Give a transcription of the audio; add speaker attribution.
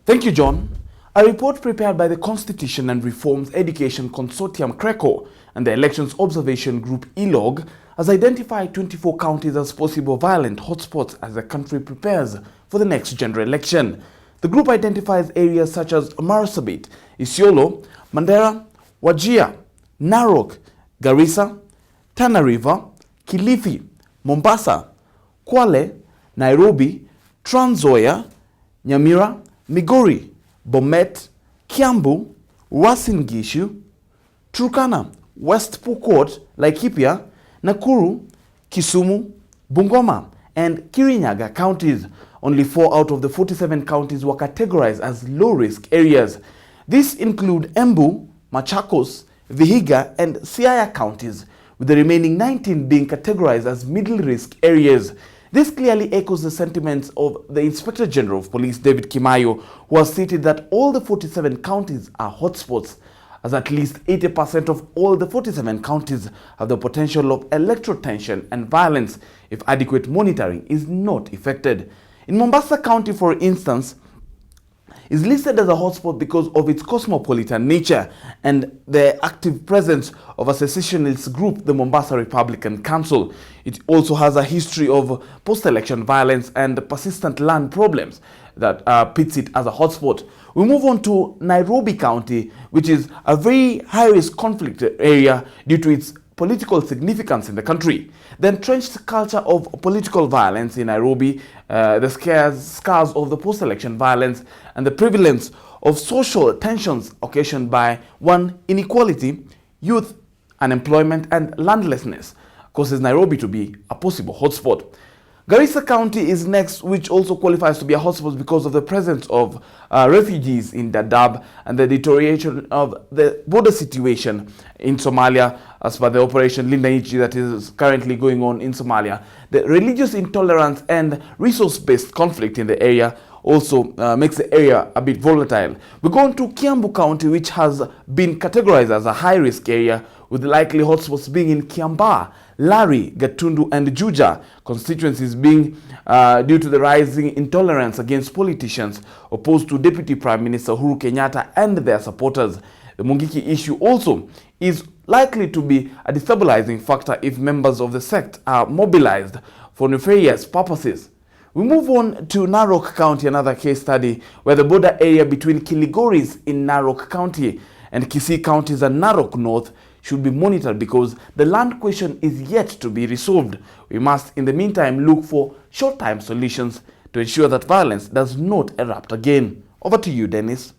Speaker 1: Thank you, John. A report prepared by the Constitution and Reforms Education Consortium (CRECO) and the Elections Observation Group (ELOG) has identified 24 counties as possible violent hotspots as the country prepares for the next general election. The group identifies areas such as Marsabit, Isiolo, Mandera, Wajir, Narok, Garissa, Tana River, Kilifi, Mombasa, Kwale, Nairobi, Trans Nzoia, Nyamira, Migori, Bomet, Kiambu, Uasin Gishu, Turkana, West Pokot, Laikipia, Nakuru, Kisumu, Bungoma, and Kirinyaga counties. Only 4 out of the 47 counties were categorized as low-risk areas. These include Embu, Machakos, Vihiga, and Siaya counties, with the remaining 19 being categorized as middle-risk areas. This clearly echoes the sentiments of the Inspector General of Police, David Kimayo, who has stated that all the 47 counties are hotspots, as at least 80% of all the 47 counties have the potential of electoral tension and violence if adequate monitoring is not effected. In Mombasa County, for instance, is listed as a hotspot because of its cosmopolitan nature and the active presence of a secessionist group, the Mombasa Republican Council. It also has a history of post-election violence and persistent land problems that pits it as a hotspot. We move on to Nairobi County, which is a very high-risk conflict area due to its political significance in the country. The entrenched culture of political violence in Nairobi, the scars of the post-election violence, and the prevalence of social tensions occasioned by one, inequality, youth, unemployment, and landlessness causes Nairobi to be a possible hotspot. Garissa County is next, which also qualifies to be a hotspot because of the presence of refugees in Dadaab and the deterioration of the border situation in Somalia, as per the Operation Linda Nchi that is currently going on in Somalia. The religious intolerance and resource-based conflict in the area also makes the area a bit volatile. We go on to Kiambu County, which has been categorized as a high-risk area, with the likely hotspots being in Kiambaa, Lari, Gatundu, and Juja constituencies being due to the rising intolerance against politicians opposed to Deputy Prime Minister Uhuru Kenyatta and their supporters. The Mungiki issue also is likely to be a destabilizing factor if members of the sect are mobilized for nefarious purposes. We move on to Narok County, another case study where the border area between Kiligoris in Narok County and Kisii counties and Narok North should be monitored because the land question is yet to be resolved. We must, in the meantime, look for short-time solutions to ensure that violence does not erupt again. Over to you, Dennis.